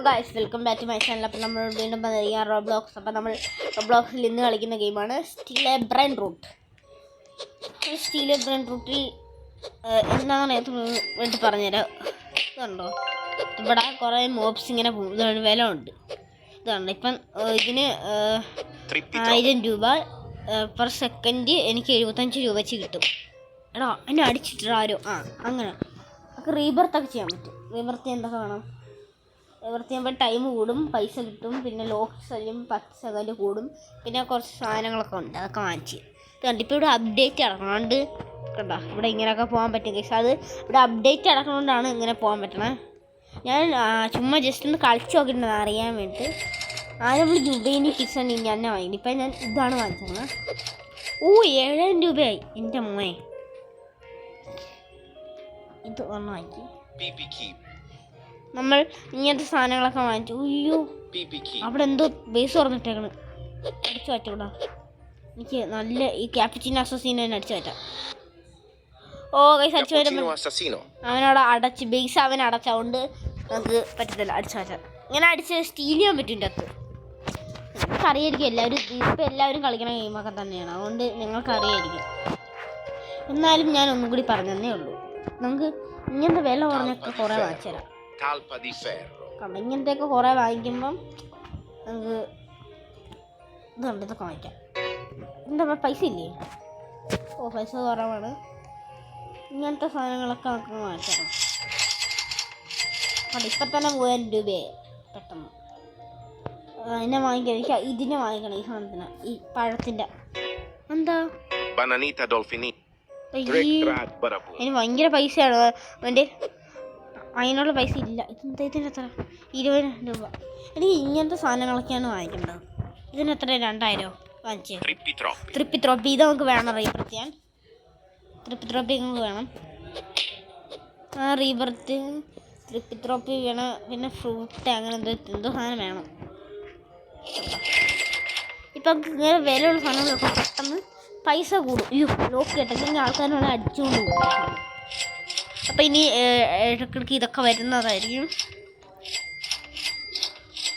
Guys welcome back to my channel. അപ്പോൾ നമ്മൾ വീണ്ടും വന്നിരിക്കുക റോബ്ലോക്സ്. അപ്പോൾ നമ്മൾ റോബ്ലോക്സിൽ ഇന്ന് കളിക്കുന്ന ഗെയിമാണ് steal a brain rot. Steal a brain റൂട്ടിൽ എന്താണെന്ന് വേണ്ടി പറഞ്ഞുതരാം. ഇതുണ്ടോ, ഇവിടെ കുറേ മോബ്സ് ഇങ്ങനെ വില ഉണ്ട്. ഇതുണ്ട്, ഇപ്പം ഇതിന് 1000 രൂപ പെർ സെക്കൻഡ് എനിക്ക് 75 രൂപ വെച്ച് കിട്ടും. എടാ എന്നെ അടിച്ചിട്ട് ആരോ അങ്ങനെ നമുക്ക് റീബർത്തൊക്കെ ചെയ്യാൻ പറ്റും. റീബർത്ത് എന്തൊക്കെ വേണം? റീബർത്ത് ചെയ്യുമ്പോൾ ടൈം കൂടും, പൈസ കിട്ടും, പിന്നെ ലോക്സും 10 സെക്കൻഡ് കൂടും, പിന്നെ കുറച്ച് സാധനങ്ങളൊക്കെ ഉണ്ട്, അതൊക്കെ വാങ്ങിച്ച് കണ്ട്. ഇപ്പോൾ ഇവിടെ അപ്ഡേറ്റ് നടക്കണോണ്ട് കണ്ടോ, ഇവിടെ ഇങ്ങനെയൊക്കെ പോകാൻ പറ്റും കേസ്. അത് ഇവിടെ അപ്ഡേറ്റ് നടക്കണോണ്ടാണ് ഇങ്ങനെ പോകാൻ പറ്റണേ. ഞാൻ ചുമ്മാ ജസ്റ്റ് ഒന്ന് കളിച്ച് നോക്കിയിട്ടുണ്ടെന്ന് അറിയാൻ വേണ്ടിയിട്ട്. ആദ്യം നമ്മൾ ജുബൈനി കിച്ചൺ ഞാൻ വാങ്ങിയിട്ട് ഇപ്പം ഞാൻ ഇതാണ് വാങ്ങിച്ചത്. 7000 രൂപയായി എൻ്റെ അമ്മേ. ഇത് ഒന്ന് വാങ്ങിക്കും. നമ്മൾ ഇങ്ങനത്തെ സാധനങ്ങളൊക്കെ വാങ്ങിച്ചു. അയ്യോ, അവിടെ എന്തോ ബേസ് തുറന്നിട്ടേക്കണ്. അടിച്ചു മാറ്റൂടാ, എനിക്ക് നല്ല ഈ ക്യാപിച്ചിനോ അസസീനോ തന്നെ അടിച്ചു മാറ്റാം. ഓ കൈസ് അടിച്ചു വരുമ്പോൾ അവനവിടെ അടച്ച് ബേസ് അവൻ അടച്ചതുകൊണ്ട് നമുക്ക് പറ്റത്തില്ല അടിച്ചു മാറ്റാം. ഇങ്ങനെ അടിച്ച് സ്റ്റീൽ ചെയ്യാൻ പറ്റും എൻ്റെ അകത്ത്. നിങ്ങൾക്കറിയായിരിക്കും, ഇപ്പം എല്ലാവരും കളിക്കണ ഗെയിമൊക്കെ തന്നെയാണ്, അതുകൊണ്ട് നിങ്ങൾക്കറിയായിരിക്കും. എന്നാലും ഞാൻ ഒന്നും കൂടി പറഞ്ഞതന്നേ ഉള്ളൂ. നമുക്ക് ഇങ്ങനത്തെ വില കുറഞ്ഞൊക്കെ കുറേ വാങ്ങിച്ചു തരാം. കാരണം ഇങ്ങനത്തെയൊക്കെ കുറേ വാങ്ങിക്കുമ്പം നമുക്ക് ഇതുണ്ട്, ഇതൊക്കെ വാങ്ങിക്കാം. എന്താ പൈസ ഇല്ലേ? പൈസ കുറവാണ്. ഇങ്ങനത്തെ സാധനങ്ങളൊക്കെ നമുക്ക് വാങ്ങിക്കാം. അവിടെ ഇപ്പം തന്നെ 3000 രൂപയായി പെട്ടെന്ന്. അതിനെ വാങ്ങിക്കണം, എനിക്ക് ഇതിനെ വാങ്ങിക്കണം, ഈ സാധനത്തിന്, ഈ പഴത്തിൻ്റെ. എന്താ അതിന് ഭയങ്കര പൈസയാണ്. അവൻ്റെ അതിനുള്ള പൈസ ഇല്ല. ഇതിന് എത്ര? 20 രൂപ. എനിക്ക് ഇങ്ങനത്തെ സാധനങ്ങളൊക്കെയാണ് വാങ്ങിക്കേണ്ടത്. ഇതിന് എത്ര? 2000 വാങ്ങിച്ചേ. ത്രിപ്പിത്രോപ്പി ഇത് നമുക്ക് വേണം. റീബർത്ത് ചെയ്യാൻ ത്രിപ്പിത്രോപ്പി നമുക്ക് വേണം. റീബർത്ത് ത്രിപ്പിത്രോപ്പി വേണം, പിന്നെ ഫ്രൂട്ട് അങ്ങനെ എന്തോ സാധനം വേണം. ഇപ്പം ഇങ്ങനെ വിലയുള്ള സാധനങ്ങളൊക്കെ പെട്ടെന്ന് പൈസ കൂടും. ലോക്ക് കേട്ടെങ്കിൽ ആൾക്കാരോട് അടിച്ചുകൊണ്ട് പോകും. അപ്പം ഇനി ഇടയ്ക്കിടയ്ക്ക് ഇതൊക്കെ വരുന്നതായിരിക്കും.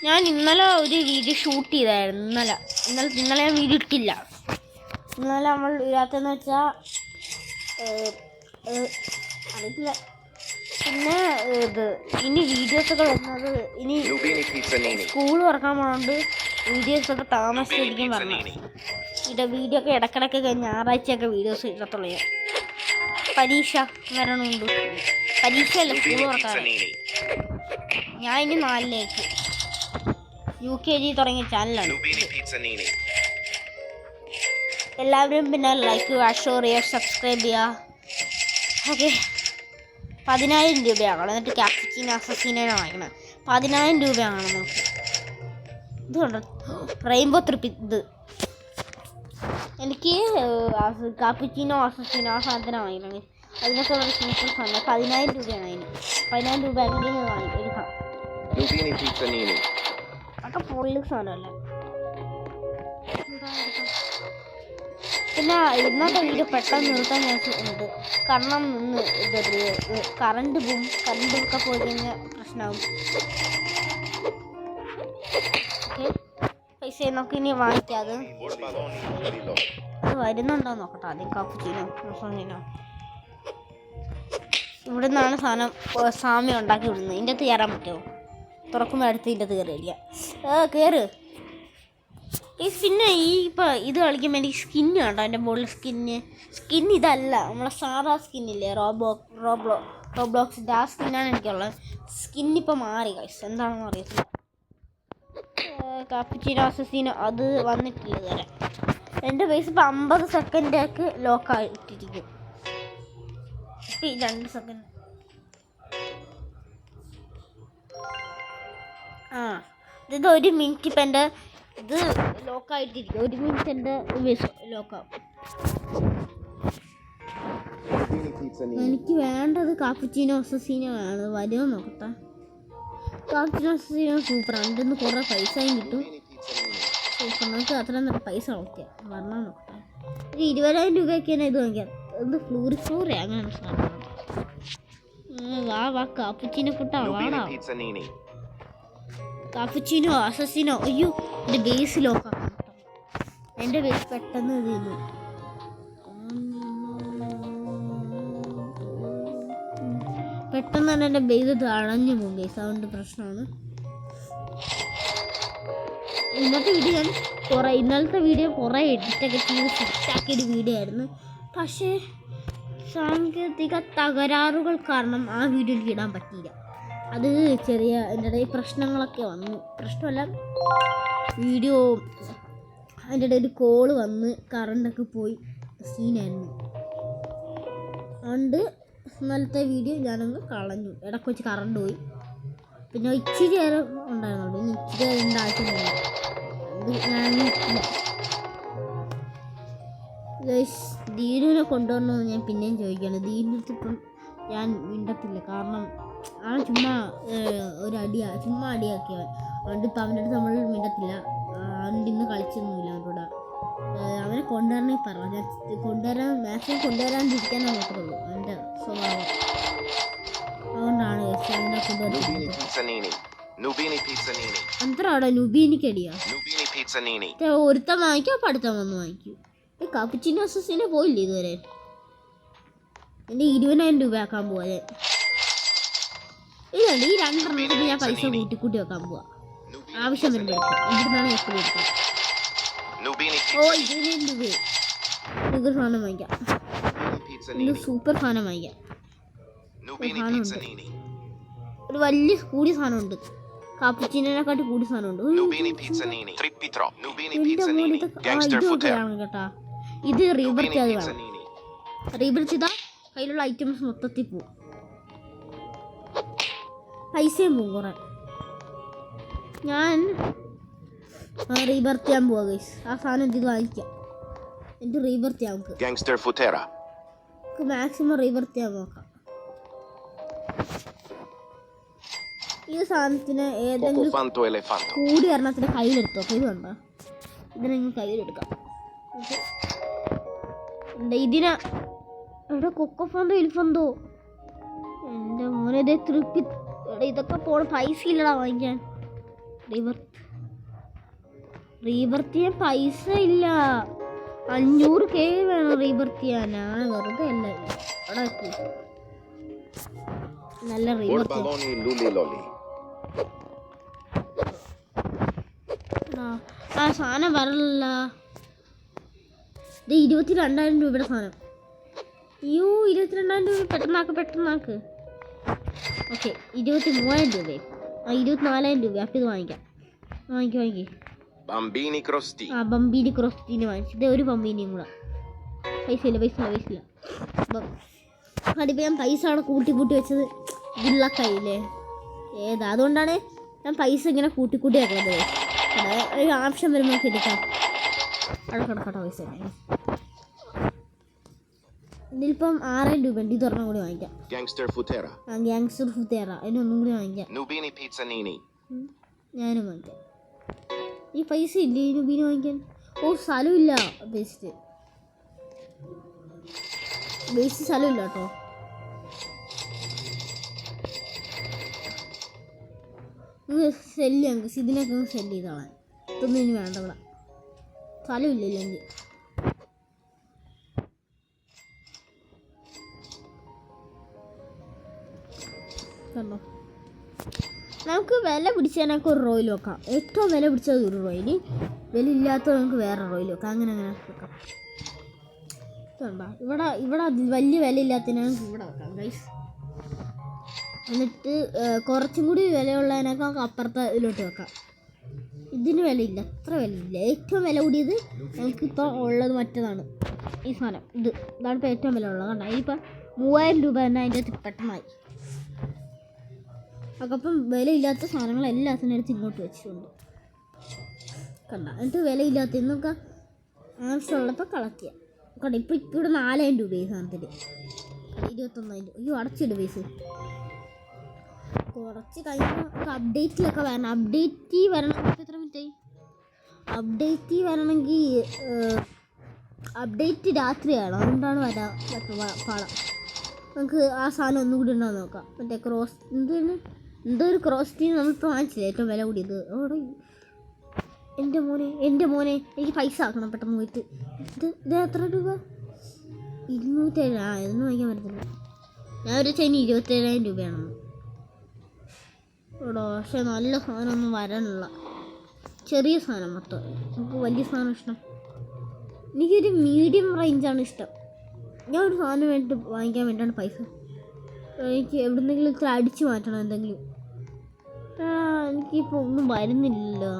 ഞാൻ ഇന്നലെ ഒരു വീഡിയോ ഷൂട്ട് ചെയ്തായിരുന്നു. ഇന്നലെ ഞാൻ വീഡിയോ ഇട്ടില്ല. ഇന്നലെ നമ്മൾ ഇല്ലാത്തതെന്ന് വെച്ചാൽ അറിയില്ല. പിന്നെ ഇനി വീഡിയോസൊക്കെ വരുന്നത് ഇനി സ്കൂൾ തുറക്കാൻ പോകുന്നതുകൊണ്ട് വീഡിയോസൊക്കെ താമസിച്ചിരിക്കും പറഞ്ഞു. വീഡിയോ ഒക്കെ ഇടയ്ക്കിടയ്ക്ക് ഞായറാഴ്ചയൊക്കെ വീഡിയോസ് ഇടത്തുള്ളൂ. പരീക്ഷ വരണമുണ്ട്. പരീക്ഷയല്ല, സ്കൂൾ തുറക്കാൻ. ഞാൻ ഇനി 4ലേക്ക് UKG തുടങ്ങിയ ചാനലാണ്. എല്ലാവരും പിന്നെ ലൈക്ക് ചെയ്യുക, ഷെയർ ചെയ്യുക, സബ്സ്ക്രൈബ് ചെയ്യുക. ഓക്കെ, 10000 രൂപയാകണം. എന്നിട്ട് ക്യാപിച്ചിനോ അസസീനോ വാങ്ങിക്കണം. 10000 രൂപയാണ് നമുക്ക്. ഇതുണ്ട് റെയിൻബോ ട്രിപ്പ്. ഇത് എനിക്ക് കാപ്പിച്ചിനോ അസസീനോ ആ സാധനം വാങ്ങിക്കണം. അതിനൊക്കെ ഒരു സൂപ്പർ സാധനം. 10000 രൂപയാണ് അതിന്. 10000 രൂപ ആണെങ്കിൽ എടുക്കാം. അതൊക്കെ പൊള്ളി സാധനമല്ല. പിന്നെ ഇന്നത്തെ വീഡിയോ പെട്ടെന്ന് നിർത്താൻ ചാൻസ് ഉണ്ട്. കാരണം കറണ്ട് പോവും. കറണ്ടൊക്കെ പോയി കഴിഞ്ഞാൽ പ്രശ്നമാകും. ഓക്കെ, പൈസ നമുക്ക് ഇനി വാങ്ങിക്കാം. അത് വരുന്നുണ്ടോ നോക്കട്ടെ ആദ്യം. കാപ്പിച്ചിനോ അസസീനോ ഇവിടെ നിന്നാണ് സാമ്യം ഉണ്ടാക്കി വിടുന്നത്. ഇതിൻ്റെ അകത്ത് കയറാൻ പറ്റുമോ? തുറക്കുമ്പോൾ അടുത്ത് ഇതിൻ്റെ അകത്ത് കയറിയില്ല. കയറ്. പിന്നെ ഇപ്പം ഇത് കളിക്കുമ്പോൾ എനിക്ക് സ്കിന്ന് കണ്ടോ, എൻ്റെ ബോളിൽ സ്കിൻ ഇതല്ല, നമ്മളെ സാധാ സ്കിന്നില്ലേ റോബ്ലോക്സിൻ്റെ ആ സ്കിന്നാണ് എനിക്കുള്ളത്. സ്കിന്നിപ്പോൾ മാറി ഗൈസ്, എന്താണെന്ന് അറിയത്തില്ല. കാപ്പിച്ചിനോ അസസീനോ അത് വന്നിട്ടില്ല ഇതുവരെ. എൻ്റെ പൈസ ഇപ്പോൾ 50 സെക്കൻഡേക്ക് ലോക്കായിട്ടിരിക്കും. ഇപ്പം 2 സെക്കൻഡ്. ഇത് 1 മിനിറ്റ് ഇപ്പം എൻ്റെ ഇത് ലോക്കായിട്ടിരിക്കും. 1 മിനിറ്റ് എൻ്റെ ലോക്കാവും. എനിക്ക് വേണ്ടത് കാപ്പിച്ചിനോ അസസീനോ ആണ്. വരുമോ നോക്കട്ടെ. കാപ്പിച്ചിനോ അസസീനോ സൂപ്പറാണ്. ഇതിൽ നിന്ന് കുറേ പൈസയും കിട്ടും. സൂപ്പർ. നമുക്ക് അത്രയും പൈസ നോക്കിയാൽ വരണം നോക്കട്ടെ. ഒരു 20000 രൂപയൊക്കെയാണ് ഇത് വാങ്ങിക്കാം. ഇത് ഫ്ലൂറി അങ്ങനെ സാധനമാണ്. വാ കാപ്പിച്ചിനെ കുട്ടാ വാടാ. കാപ്പുച്ചിനോ അസസിനോ. അയ്യോ എൻ്റെ ബേസ് ലോക്കാക്കാം. എൻ്റെ ബേസ് പെട്ടെന്ന് തീർന്നു. പെട്ടെന്ന് തന്നെ എൻ്റെ ബേസ് തടഞ്ഞു പോകും ഗൈസ്. അതുകൊണ്ട് പ്രശ്നമാണ്. ഇന്നലത്തെ വീഡിയോ കുറേ എഡിറ്റൊക്കെ ചെയ്ത് സെറ്റാക്കിയൊരു വീഡിയോ ആയിരുന്നു. പക്ഷേ സാങ്കേതിക തകരാറുകൾ കാരണം ആ വീഡിയോ എനിക്ക് ഇടാൻ പറ്റിയില്ല. അത് ചെറിയ എൻ്റെ ഇടയിൽ പ്രശ്നങ്ങളൊക്കെ വന്നു. പ്രശ്നമല്ല, വീഡിയോ അതിൻ്റെ ഇടയിൽ ഒരു കോള് വന്ന് കറണ്ടൊക്കെ പോയി സീനായിരുന്നു. അതുകൊണ്ട് ഇന്നലത്തെ വീഡിയോ ഞാനങ്ങ് കളഞ്ഞു. ഇടയ്ക്ക് വെച്ച് കറണ്ട് പോയി. പിന്നെ ഇച്ചിരി നേരം ഉണ്ടായിരുന്നുള്ളൂ. ഇനി ഇച്ചിരി നേരം ഉണ്ടാക്കുന്നില്ല. ദീനുവിനെ കൊണ്ടുവരണമെന്ന് ഞാൻ പിന്നെയും ചോദിക്കുകയാണ്. ദീനടുത്ത് ഇപ്പം ഞാൻ മിണ്ടത്തില്ല. കാരണം ആ ചുമ്മാ ചുമ്മാ അടിയാക്കിയവൻ. അതുകൊണ്ട് ഇപ്പം അവൻ്റെ അടുത്ത് നമ്മൾ മിണ്ടത്തില്ല. അവൻ്റെ ഇന്ന് കളിച്ചൊന്നുമില്ല അവരോട്. അവനെ കൊണ്ടുവരണേ പറഞ്ഞു. ഞാൻ മാക്സിമം കൊണ്ടുവരാണ്ടിരിക്കാനേ നോക്കുള്ളൂ. അവൻ്റെ സ്വഭാവം. അതുകൊണ്ടാണ് അവനെ കൊണ്ടുവരുന്നത്. അന്തരാടാ നുബീനിക്കടിയാ. ഒരുത്തൻ വാങ്ങിക്കും, അപ്പം അടുത്ത വന്ന് വാങ്ങിക്കും. ഈ കാപ്പുച്ചിനോ അസസിനെ പോയില്ലേ ഇതുവരെ. എൻ്റെ 20,000 രൂപ ആക്കാൻ പോവാ ഞാൻ. ഇതുണ്ട് ഈ 2 എണ്ണത്തിന് ഞാൻ പൈസ കൂട്ടി വെക്കാൻ പോവാ. ആവശ്യം വരുമ്പോൾ എടുക്കാം. ഇവിടുന്നാണ് എപ്പോഴും എടുക്കാം. ഓ 20,000 രൂപയെ നിങ്ങൾക്ക് സാധനം വാങ്ങിക്കാം. സൂപ്പർ സാധനം വാങ്ങിക്കാം. സാധനമുണ്ട്, ഒരു വലിയ കൂടിയ സാധനമുണ്ട്. കാപ്പുച്ചിനേക്കാട്ടി കൂടിയ സാധനമുണ്ട് കേട്ടാ. ഇത് റീബർത്ത് ചെയ്ത് വേണം. റീബർത്ത് ചെയ്താൽ കയ്യിലുള്ള ഐറ്റംസ് മൊത്തത്തിൽ പോവും. പൈസയും പോവും കുറെ. ഞാൻ റീബർത്ത് ചെയ്യാൻ പോവാ ഗൈസ്. ആ സാധനം ഇത് വാങ്ങിക്കാം. എന്നിട്ട് റീബർത്ത് ചെയ്യാം. നമുക്ക് മാക്സിമം റീബർത്ത് ചെയ്യാൻ നോക്കാം. ഈ സാധനത്തിന് ഏതെങ്കിലും കൂടി എണ്ണത്തിന് കയ്യിലെടുത്തോ. ഇത് കണ്ടോ, ഇതിനെ കയ്യിലെടുക്കാം. ഇതിനെ എവിടെ കൊക്കോഫോണ്ടോ എലിഫന്തോ എൻ്റെ മോനെ ഇതേ തൃപ്പി. ഇതൊക്കെ പോണ പൈസ ഇല്ലടാ വാങ്ങിക്കാൻ. റീബർത്ത് ചെയ്യാൻ പൈസ ഇല്ല. 500K വേണം റീബർത്ത് ചെയ്യാൻ. ഞാൻ വെറുതെ അല്ല അവിടെ നല്ല റീബർത്ത്. ആ സാധനം വരല്ല. ഇത് 22,000 രൂപയുടെ സാധനം. അയ്യോ 22,000 രൂപ. പെട്ടെന്നാക്ക്. ഓക്കെ 23,000 രൂപയെ. 24,000 രൂപ. അപ്പം ഇത് വാങ്ങിക്കാം. വാങ്ങിക്ക്. ബംബീനി ക്രോസ്റ്റീന് വാങ്ങിച്ചു. ഇത് ഒരു ബംബീനിയും കൂടെ. പൈസ ഇല്ല. അതിപ്പോൾ ഞാൻ പൈസ അവിടെ കൂട്ടി വെച്ചത് ഗുള്ളക്കായില്ലേ ഏതാ. അതുകൊണ്ടാണ് ഞാൻ പൈസ ഇങ്ങനെ കൂട്ടി വെക്കുന്നത്. ഒരു ആവശ്യം വരുമ്പോൾ നമുക്ക് എടുക്കാം. കിടക്കട്ടെ പൈസ. ഇതിലിപ്പം 6,000 രൂപ ഉണ്ട്. ഇത് ഒരെണ്ണം കൂടി വാങ്ങിക്കാം. ഗാങ്സ്റ്റർ ഫുത്തേറ. അതിനൊന്നും കൂടി വാങ്ങിക്കാം. ഞാനും വാങ്ങിക്കാം. ഈ പൈസ ഇല്ലേ നുബീന് വാങ്ങിക്കാൻ? ഓ സ്ഥലമില്ല. ബേസ് സ്ഥലമില്ല കേട്ടോ. ഇതിനൊക്കെ സെല്ല് ചെയ്തോളാൻ. ഇതൊന്നും ഇനി വേണ്ട. ഇവിടെ സ്ഥലമില്ലെങ്കിൽ കണ്ടോ. നമുക്ക് വില പിടിച്ചതിനൊക്കെ ഒരു റോയിൽ വെക്കാം. ഏറ്റവും വില പിടിച്ചത് ഒരു റോയിൽ, വില ഇല്ലാത്തത് നമുക്ക് വേറെ റോയിൽ വെക്കാം. അങ്ങനെ വെക്കാം. കണ്ടോ ഇവിടെ വലിയ വില ഇല്ലാത്തതിനാണ് ഇവിടെ വെക്കാം ഗൈസ്. എന്നിട്ട് കുറച്ചും കൂടി വിലയുള്ളതിനൊക്കെ നമുക്ക് അപ്പുറത്തെ ഇതിലോട്ട് വെക്കാം. ഇതിന് വിലയില്ല, അത്ര വിലയില്ല. ഏറ്റവും വില കൂടിയത് നമുക്കിപ്പോൾ ഉള്ളത് മറ്റേതാണ്. ഈ സാധനം ഇതാണ് ഇപ്പോൾ ഏറ്റവും വില ഉള്ളത്. കണ്ടോ ഇതിപ്പോൾ 3,000 രൂപ തന്നെ അതിൻ്റെ അകത്ത് പെട്ടെന്നായി. അപ്പം വിലയില്ലാത്ത സാധനങ്ങളെല്ലാത്തിനും എടുത്ത് ഇങ്ങോട്ട് വെച്ചിട്ടുണ്ട്. കണ്ട എന്നിട്ട് വിലയില്ലാത്ത ഇന്നൊക്കെ ആവശ്യമുള്ളപ്പോൾ കളക്ട് ചെയ്യാം. കണ്ട ഇപ്പോൾ 4,000 രൂപ ഈ സാധനത്തിൽ. 21,000. അയ്യോ അടച്ചിട്ട് പൈസ. കുറച്ച് കഴിയുമ്പോൾ അപ്ഡേറ്റിലൊക്കെ വരണം. അപ്ഡേറ്റ് വരണം. എത്ര മിനിറ്റായി? അപ്ഡേറ്റ് വരണമെങ്കിൽ അപ്ഡേറ്റ് രാത്രിയാണ്. അതുകൊണ്ടാണ് പാടാം. നമുക്ക് ആ സാധനം ഒന്നും കൂടി ഉണ്ടോ നോക്കാം. മറ്റേ ക്രോസ് എന്താണ് എന്തോ ഒരു ക്രോസ് ടീം നമ്മളിപ്പോൾ വാങ്ങിച്ചില്ല ഏറ്റവും വില കൂടിയത്. അവിടെ എൻ്റെ മോനെ എനിക്ക് പൈസ ആക്കണം പെട്ടെന്ന് പോയിട്ട്. ഇത് എത്ര രൂപ? 207. ഇതൊന്നും വാങ്ങിക്കാൻ പറ്റത്തില്ല. ഞാൻ ഒരു ചെയിന് 27,000 രൂപയാണെന്ന്. ഇവിടെ പക്ഷേ നല്ല സാധനമൊന്നും വരാനുള്ള ചെറിയ സാധനം മൊത്തം. നമുക്ക് വലിയ സാധനം ഇഷ്ടം. എനിക്കൊരു മീഡിയം റേഞ്ചാണ് ഇഷ്ടം. ഞാൻ ഒരു സാധനം വാങ്ങിക്കാൻ വേണ്ടിയാണ് പൈസ. എനിക്ക് എവിടെന്നെങ്കിലും ഇത്ര അടിച്ചു മാറ്റണം എന്തെങ്കിലും. എനിക്കിപ്പോൾ ഒന്നും വരുന്നില്ലല്ലോ.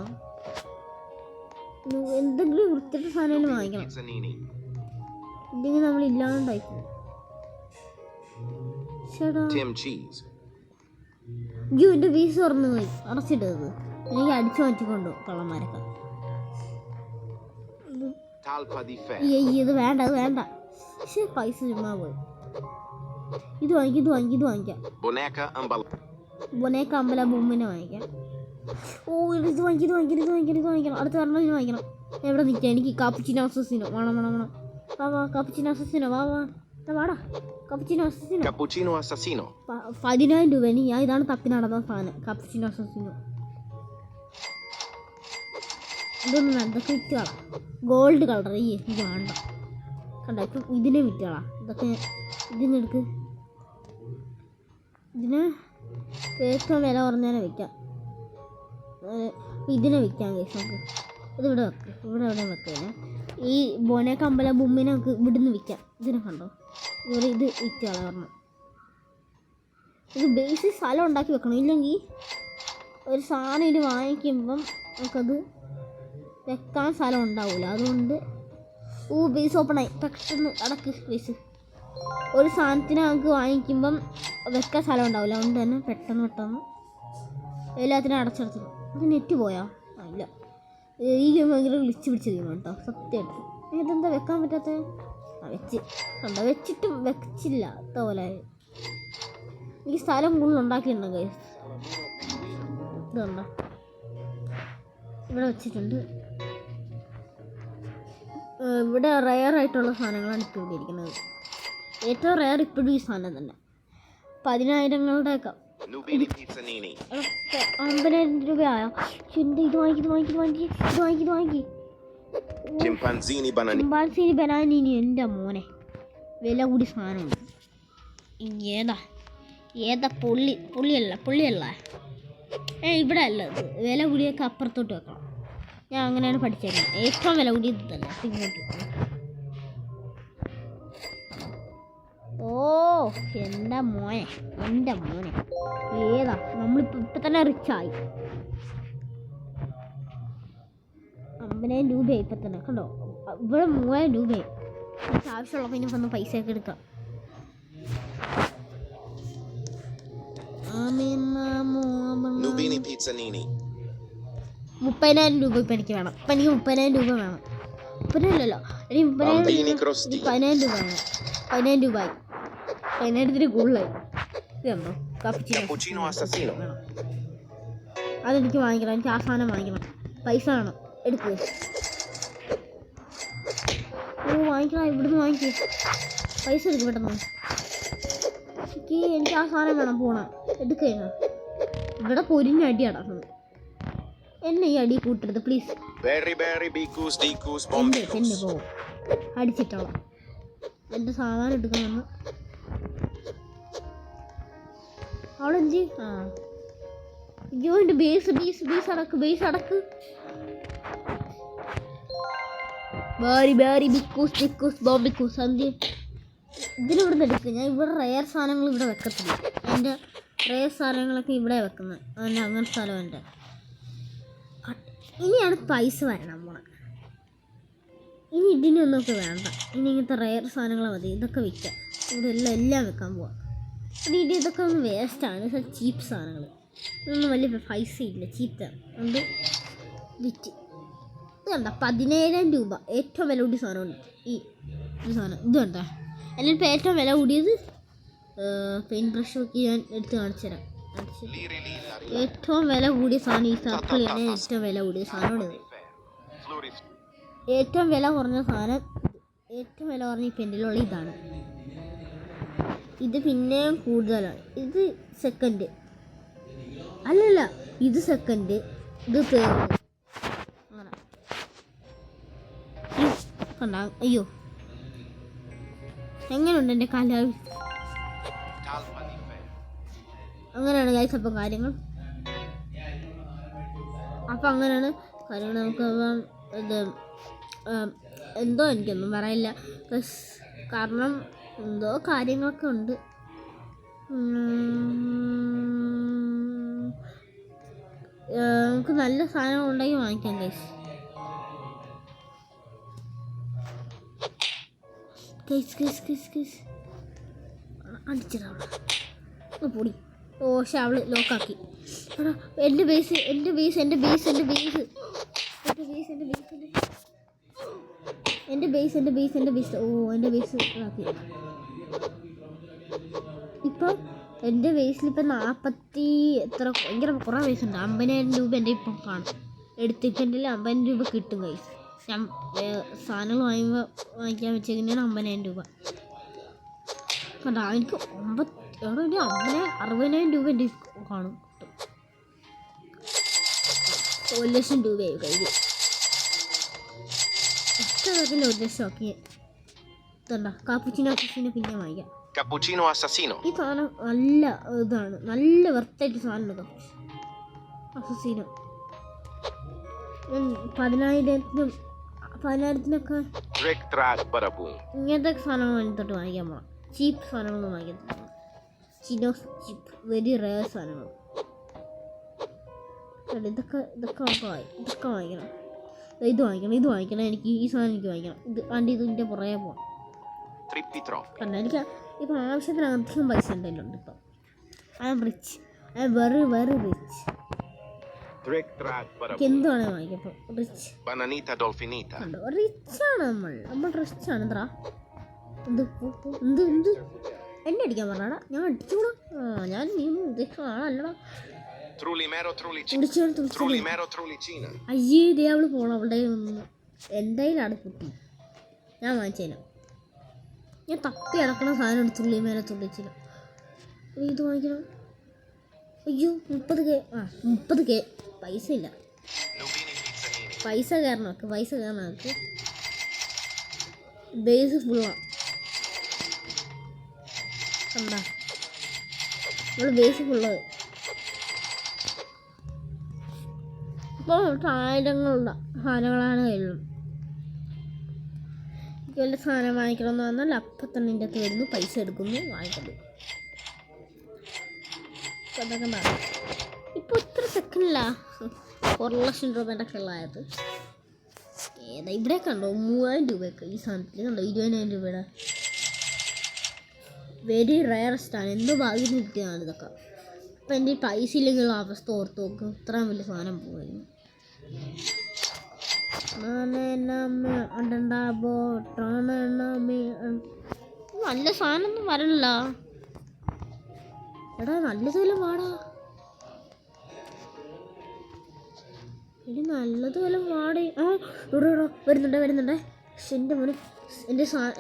എന്തെങ്കിലും വൃത്തിയുടെ സാധനം വാങ്ങിക്കണം. ഇല്ലെങ്കിൽ നമ്മൾ ഇല്ലാണ്ടായിക്കും. ചേട്ടാ എൻ്റെ വീസ് തുറന്നു പോയി അടച്ചിട്ടത്. എനിക്ക് അടിച്ചു മാറ്റിക്കൊണ്ടു കള്ളന്മാരൊക്കെ. ഇത് വേണ്ട അത് വേണ്ട. പക്ഷേ പൈസ ചുമ്മാ പോയി. ഇത് വാങ്ങിക്കാം. ബൊനേക്ക അമ്പല ബൊമ്മിനെ വാങ്ങിക്കാം. ഓ ഇത് വാങ്ങിക്കണം. അടുത്ത പറഞ്ഞാൽ ഇത് വാങ്ങിക്കണം. എവിടെ നിൽക്കാം? എനിക്ക് കാപ്പുച്ചിനോ അസസിനോ വേണം. വാ കാപ്പുച്ചിനോ അസസിനോ വാടാ. കാപ്പുച്ചിനോ അസസിനോ 10,000 രൂപ. ഞാൻ ഇതാണ് തപ്പി നടന്ന സാധനം. കാപ്പുച്ചിനോ അസസിനോ ഇതൊന്നും എന്തൊക്കെ വിറ്റുകളാ. ഗോൾഡ് കളർ എനിക്ക് വേണ്ട. കണ്ട ഇപ്പം ഇതിനെ വിറ്റുകളാ. ഇതൊക്കെ ഇതിനെടുക്ക്. ഇതിന് ഏറ്റവും വില കുറഞ്ഞാൽ വിൽക്കാം. ഇതിനെ വിൽക്കാം കേസ്. നമുക്ക് ഇതിവിടെ വെക്ക്. ഇവിടെ വെക്കുക. ഈ ബോനേക്ക അമ്പല ബൊമ്മിനെ നമുക്ക് ഇവിടുന്ന് വിൽക്കാം. ഇതിനെ കണ്ടോ? ഇത് വിറ്റുകളാ പറഞ്ഞത്. ഇത് ബേസിക് സ്ഥലം ഉണ്ടാക്കി വെക്കണം. ഇല്ലെങ്കിൽ ഒരു സാധനം ഇത് വാങ്ങിക്കുമ്പം നമുക്കത് വെക്കാൻ സ്ഥലം ഉണ്ടാവില്ല. അതുകൊണ്ട് ബേസ് ഓപ്പണായി. പെട്ടെന്ന് അടക്ക് ബേസ്. ഒരു സാധനത്തിന് നമുക്ക് വാങ്ങിക്കുമ്പം വെക്കാൻ സ്ഥലം ഉണ്ടാവില്ല. അതുകൊണ്ട് തന്നെ പെട്ടെന്ന് എല്ലാത്തിനും അടച്ചടച്ചു. ഇത് നെറ്റ് പോയാ? ഇല്ല. ഈ ഗെയിം ഭയങ്കര വിളിച്ച് പിടിച്ച ഗെയിമാണ് കേട്ടോ സത്യമായിട്ട്. ഇതെന്താ വെക്കാൻ പറ്റാത്ത? കണ്ടോ വെച്ചിട്ടും വെച്ചില്ല പോലെ. എനിക്ക് സ്ഥലം കൂടുതൽ ഉണ്ടാക്കിയിട്ടുണ്ടോ ഗൈസ്? ഇതുണ്ടോ ഇവിടെ വെച്ചിട്ടുണ്ട്. ഇവിടെ റെയർ ആയിട്ടുള്ള സാധനങ്ങളാണ് ഇപ്പോൾ ഇവിടെ ഇരിക്കുന്നത്. ഏറ്റവും റെയർ ഇപ്പോഴും ഈ സാധനം തന്നെ. 10,000-ങ്ങളുടെയൊക്കെ 50,000 രൂപയായോ? ഇത് വാങ്ങി. ചിമ്പാൻസീനി ബനാനീനി. എൻ്റെ മോനെ വില കൂടി സാധനമുണ്ട്. ഏതാ പുള്ളിയല്ല ഇവിടെ അല്ല. വില കൂടിയൊക്കെ അപ്പുറത്തോട്ട് വെക്കണം. ഞാൻ അങ്ങനെയാണ് പഠിച്ചേക്കുന്നത്. ഏറ്റവും വില കൂടി ഇത് തന്നെ ഇങ്ങോട്ട്. ഓ എൻ്റെ മോനെ ഏതാ? നമ്മളിപ്പോൾ ഇപ്പം തന്നെ റിച്ചായി. 50,000 രൂപയായി ഇപ്പം തന്നെ. കണ്ടോ ഇവിടെ 3,000 രൂപയായി. എനിക്ക് ആവശ്യമുള്ളപ്പോൾ ഇനി വന്ന് പൈസയൊക്കെ എടുക്കാം. 30,000 രൂപ ഇപ്പം എനിക്ക് വേണം. ഇപ്പം എനിക്ക് 30,000 രൂപ വേണം. 30,000 എനിക്ക് 10,000 രൂപ വേണം. 10,000 രൂപയായി. 10,000-ത്തിന് കൂടുതലായി. ഇതുണ്ടോ കാപ്പുച്ചിനോ വേണം. അതെനിക്ക് വാങ്ങിക്കണം. എനിക്ക് ആ സാധനം വാങ്ങിക്കണം. പൈസ വേണം. എടുക്കുക. വാങ്ങിക്കണം. ഇവിടുന്ന് വാങ്ങിക്കുക. പൈസ എടുക്കും പെട്ടെന്ന്. എനിക്ക് ആ സാധനം വേണം. പോണം എടുക്കുക. ഇവിടെ പൊരിഞ്ഞ അടി അടക്കുന്നത്. എന്നെ ഈ അടി കൂട്ടരുത് പ്ലീസ്. എന്നെ പോകും അടിച്ചിട്ടോളാം. എൻ്റെ സാധനം എടുക്കണമെന്ന് അവിടെ എന്ത്? എൻ്റെ ബേസ് അടക്ക്. ബോംബിക്കൂസ് എന്ത്? ഇതിലിവിടുന്ന് എടുക്കുക. ഞാൻ ഇവിടെ റെയർ സാധനങ്ങൾ ഇവിടെ വെക്കത്തില്ല. എൻ്റെ റെയർ സാധനങ്ങളൊക്കെ ഇവിടെ വെക്കുന്നത്. അതിൻ്റെ അങ്ങനെ സ്ഥലം എൻ്റെ. ഇനിയാണ് പൈസ വരണം പോണെ. ഇനി ഇതിനൊന്നൊക്കെ വേണ്ട. ഇനി ഇങ്ങനത്തെ റെയർ സാധനങ്ങൾ മതി. ഇതൊക്കെ വിൽക്കാം. ഇവിടെ എല്ലാം വെക്കാൻ പോവാം. ഇതൊക്കെ ഒന്ന് വേസ്റ്റാണ്. ചീപ്പ് സാധനങ്ങൾ. ഇതൊന്നും വലിയ പൈസ ഇല്ല. ചീപ്പാണ്. അതുകൊണ്ട് വിറ്റ്. ഇത് കണ്ട 10,000 രൂപ. ഏറ്റവും വില കൂടിയ സാധനമുണ്ട് ഈ സാധനം. ഇത് കണ്ട എന്നിട്ട് ഏറ്റവും വില കൂടിയത് പെയിൻറ്റ് ബ്രഷ് നോക്കി ഞാൻ എടുത്ത് കാണിച്ചു തരാം. ഏറ്റവും വില കൂടിയ സാധനം ഈ സർക്കിളിയാണ്. ഏറ്റവും വില കൂടിയ സാധനമാണ്. ഏറ്റവും വില കുറഞ്ഞ സാധനം, ഏറ്റവും വില കുറഞ്ഞ ഈ പെൻറ്റിലുള്ള ഇതാണ്. ഇത് പിന്നെയും കൂടുതലാണ്. ഇത് സെക്കൻഡ്. അല്ലല്ല, ഇത് സെക്കൻഡ്, ഇത് തേർഡ്. അങ്ങനെ കണ്ട. അയ്യോ, എങ്ങനെയുണ്ട് എൻ്റെ കാലാവസ്ഥ? അങ്ങനെയാണ് ഗൈസ് അപ്പം കാര്യങ്ങൾ. അപ്പം അങ്ങനെയാണ് കാര്യങ്ങൾ. നമുക്ക് ഇത് എന്തോ എനിക്കൊന്നും പറയില്ല, കാരണം എന്തോ കാര്യങ്ങളൊക്കെ ഉണ്ട്. നമുക്ക് നല്ല സാധനങ്ങൾ ഉണ്ടെങ്കിൽ വാങ്ങിക്കാം ഗൈസ്. അടിച്ചതാ പൊടി. ഓ പക്ഷെ അവള് ലോക്കാക്കി. എൻ്റെ ബേസ് ഓ എൻ്റെ ബേസ് ആക്കി. ഇപ്പം എൻ്റെ ബേസിൽ ഇപ്പം 40 എത്ര ഭയങ്കര കുറേ ബേസ് ഉണ്ട്. 50,000 രൂപ എൻ്റെ ഇപ്പം കാണും. എടുത്തിട്ടുണ്ടെങ്കിൽ 50,000 രൂപ കിട്ടും ഗൈസ്. ഞാൻ സാധനങ്ങൾ വാങ്ങിക്കാൻ വെച്ചേക്കുന്നതാണ് 50,000 രൂപ. കണ്ടാ എനിക്ക് 60,000 രൂപ എൻ്റെ കാണും. 1,00,000 രൂപയായി കയ്യിൽ. എത്ര 1,00,000 ആക്കി. കണ്ട കാപ്പുച്ചിനോ പിന്നെ വാങ്ങിക്കാം. Cappuccino assassino. ഈ സാധനം നല്ല ഇതാണ്, നല്ല വെർത്തായിട്ട് സാധനം ഉണ്ട്. അസസീനോ 10,000-നൊക്കെ ഇങ്ങനത്തെ സാധനങ്ങൾ തൊട്ട് വാങ്ങിക്കാൻ പോകാം. ചീപ്പ് സാധനങ്ങളൊന്നും വാങ്ങിക്കാൻ. ചിനോസ് ചീപ്പ്, വെരി റെയർ സാധനങ്ങൾ. ഇതൊക്കെ വാങ്ങിക്കണം. ഇത് വാങ്ങിക്കണം. എനിക്ക് ഈ സാധനം എനിക്ക് വാങ്ങിക്കണം. ഇതിൻ്റെ പുറകെ പോകാം. കാരണം എനിക്ക് ഇപ്പം ആവശ്യത്തിന് അധികം പൈസ എന്തെങ്കിലും ഇപ്പം. I am rich, I am very very rich. എന്ത് വേണമെങ്കിൽ വാങ്ങിക്കാം ഇപ്പം. റിച്ച് കണ്ടോ, റിച്ചാണ് നമ്മൾ റിച്ചാണ്. എന്താ എന്ത് എന്നെ അടിക്കാൻ പറഞ്ഞാടാ, ഞാൻ അടിച്ചുകൂടാ. ഞാൻ നീ ഉദ്ദേശിച്ച ആളല്ലടാ. അയ്യേ ദേ അവള് പോണം. അവളുടെ എന്തായാലും കുട്ടി ഞാൻ വാങ്ങിച്ചേന. ഞാൻ തപ്പി അടക്കണ സാധനം തുള്ളി മേലെ തുള്ളിച്ചില്ല. ഇത് വാങ്ങിക്കണം. അയ്യോ 30K പൈസ ഇല്ല. പൈസ കയറണം നമുക്ക്. ബേസ് ഫുള്ളാണ്. കണ്ടാ നമ്മൾ ബേസ് ഫുള്ളാണ്. ഇപ്പോൾ ആയിരങ്ങളുള്ള സാധനങ്ങളാണ് കയ്യിലുള്ളത്. എനിക്ക് വല്ല സാധനം വാങ്ങിക്കണമെന്ന് പറഞ്ഞാൽ അപ്പം തന്നെ ഇതിൻ്റെ അകത്ത് വരുന്നു, പൈസ എടുക്കുന്നു, വാങ്ങിക്കുന്നു. അതൊക്കെ ഉണ്ടാകും. ഇപ്പോൾ ഇത്ര സെക്കൻഡില്ല 1,00,000 രൂപേൻ്റെ ഒക്കെ ഉള്ളതായത്. ഏതാ ഇവിടെ കണ്ടോ 3,000 രൂപയൊക്കെ ഈ സാധനത്തിൽ കണ്ടോ. 20,000 രൂപയുടെ വെരി റയറസ്റ്റാണ്. എന്തോ ഭാഗ്യം കിട്ടിയതാണ് ഇതൊക്കെ. അപ്പം എൻ്റെ പൈസ ഇല്ലെങ്കിലും അവസ്ഥ ഓർത്ത് നോക്കും. ഇത്രയും വലിയ സാധനം പോകുമായിരുന്നു. നല്ല സാധനമൊന്നും വരണില്ല. എടാ നല്ലതുപോലെ വാടാ. നല്ലത് വല്ലതും വാടേ. ഇവിടെ വരുന്നുണ്ടേ. പക്ഷെ എൻ്റെ മോനെ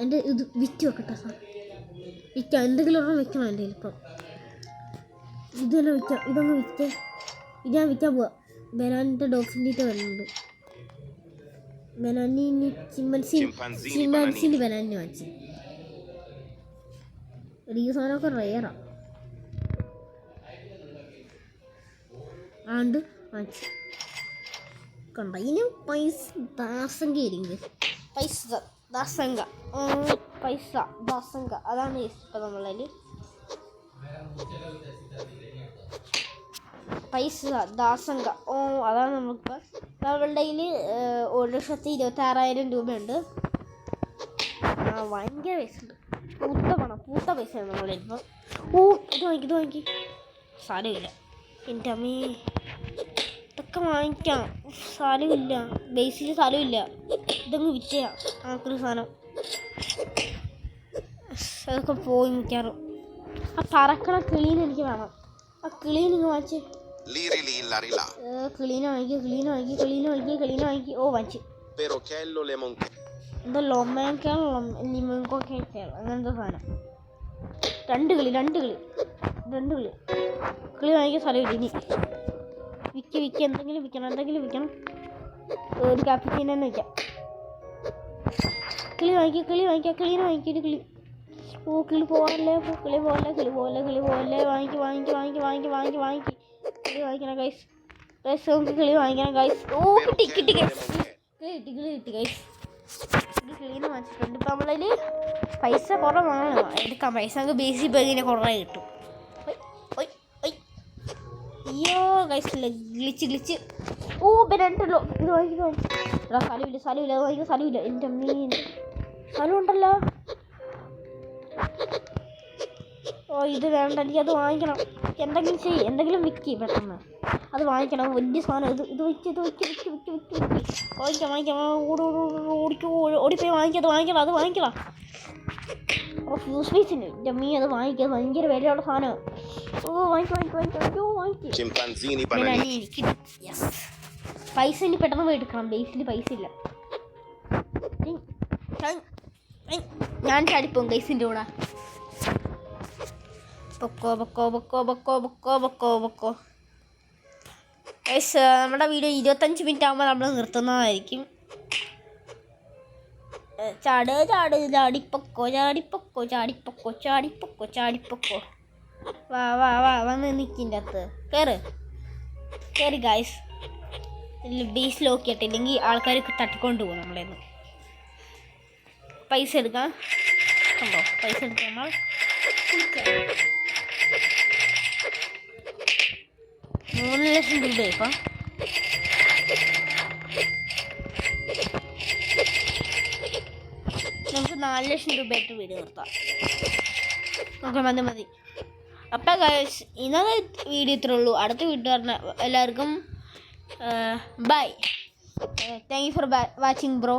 എൻ്റെ ഇത് വിറ്റ് വെക്കട്ടെ. വിൽക്കാം, എന്തെങ്കിലും ഒരെണ്ണം വിൽക്കണം എൻ്റെ കയ്യിൽ ഇപ്പം. ഇതെല്ലാം വിൽക്കാം. ഇതൊന്ന് വിറ്റേ. ഇത് ഞാൻ വിൽക്കാൻ പോവാം. ബനാനിൻ്റെ ഡോഗ്സിൻ്റെ വരുന്നുണ്ട്. ചിമ്പാൻസിൻ്റെ ബനാനിനെ വാങ്ങിച്ചു. ഈ സാധനമൊക്കെ റെയറാ. ആണ്ട് വാങ്ങിച്ചു. കണ്ട ഇനി പൈസ ദാസങ്ക അതാണ് ഇഷ്ടം. നമ്മളതിൽ പൈസ ദാസങ്ക അതാണ് നമുക്കിപ്പോൾ. നമ്മളുടെ കയ്യിൽ 1,26,000 രൂപയുണ്ട്. ഭയങ്കര പൈസ ഉണ്ട്. പൂത്ത പൈസയാണ് നമ്മളുടെ ഇപ്പം. ഇത് വാങ്ങിക്കി സാരമില്ല. എൻ്റെ അമ്മേ ഇതൊക്കെ വാങ്ങിക്കാം. സാരമില്ല, ബേസിൽ സാരമില്ല. ഇതൊന്ന് വിറ്റയാ ആക്കൊരു സാധനം. അതൊക്കെ പോയി മിക്കാറും. ആ പറക്കണ കിളീനെ എനിക്ക് വേണം. ആ കിളീനെ നിങ്ങൾ വാങ്ങിച്ചേ. കിളീനെ വാങ്ങിക്കി. ഓ വാങ്ങിച്ചു. എന്തോ ലിമോങ്കോ അങ്ങനത്തെ സാധനം. രണ്ട് കിളി 2 കിളി വാങ്ങിക്കാൻ സ്ഥലമില്ല ഇനി. വിൽക്കി എന്തെങ്കിലും വിൽക്കണം. ഒരു കാപ്പിച്ചീനെ തന്നെ വിൽക്കാം. കിളി വാങ്ങിക്കുക കിളീനെ വാങ്ങിക്കൊരു കിളി. ഓ കിളി പോകല്ലേ കിളി പോലെ വാങ്ങിക്ക് കിളി വാങ്ങിക്കണം ഗൈസ്. നമുക്ക് കിളി വാങ്ങിക്കണം ഗൈസ്. ഓ കിട്ടി ഗൈസ്. കിട്ടി ഗൈസ്. കിളീനെ വാങ്ങിച്ചിട്ടുണ്ട്. ഇപ്പം നമ്മളതിൽ പൈസ കുറവാണ്. എടുക്കാം പൈസ നമുക്ക് ബേസിക് ബാഗിനെ കുറേ കിട്ടും. അയ്യോ ഗൈസ് ഗ്ലിച്ച്. ഓ ബെരണ്ടല്ലോ. ഇത് വാങ്ങിക്കോ. എടാ സ്ഥലമില്ല അത് വാങ്ങിക്കാൻ സ്ഥലമില്ല. എൻ്റെ അമ്മീ സ്ഥലം ഉണ്ടല്ലോ. ഓ ഇത് വേണ്ട, എനിക്കത് വാങ്ങിക്കണം. എന്തെങ്കിലും വിൽക്കി പെട്ടെന്ന്. അത് വാങ്ങിക്കണം. വലിയ സാധനം. ഇത് വിൽക്കി വാങ്ങിക്കാം. ഓടിപ്പോയി വാങ്ങിക്കാം. അത് വാങ്ങിക്കണം. ഓ ഫ്യൂസ് പീസിന് എൻ്റെ അമ്മീ അത് വാങ്ങിക്കുക. ഭയങ്കര വിലയുള്ള സാധനം. ഓ വാങ്ങിക്കും. പൈസ ഇനി പെട്ടെന്ന് പോയി എടുക്കണം. ബേസിൽ പൈസ ഇല്ല. ഞാൻ ചാടിപ്പോവും ബേസിൻ്റെ കൂടെ. പൊക്കോ ഗൈസ്. നമ്മുടെ വീഡിയോ 25 മിനിറ്റ് ആകുമ്പോൾ നമ്മൾ നിർത്തുന്നതായിരിക്കും. ചാടിപ്പൊക്കോ. വാ വന്ന് നിൽക്കിൻ്റെ അകത്ത് കയറി ഗൈസ്. ബേസ് ലോക്ക് ഇട്ടില്ലെങ്കിൽ ആൾക്കാർ തട്ടിക്കൊണ്ട് പോകും നമ്മളേന്ന്. പൈസ എടുക്കാം. കണ്ടോ പൈസ എടുത്ത് നമ്മൾ 3 ലക്ഷം രൂപ. ഇപ്പം നമുക്ക് 4 ലക്ഷം രൂപയായിട്ട് വീട് നിർത്താം. ഓക്കെ മതി. അപ്പം ഗൈസ് ഇന്നത്തെ വീഡിയോ ഇത്രേ ഉള്ളൂ. അടുത്ത വീഡിയോ പറഞ്ഞ എല്ലാവർക്കും bye. Thank you for watching bro.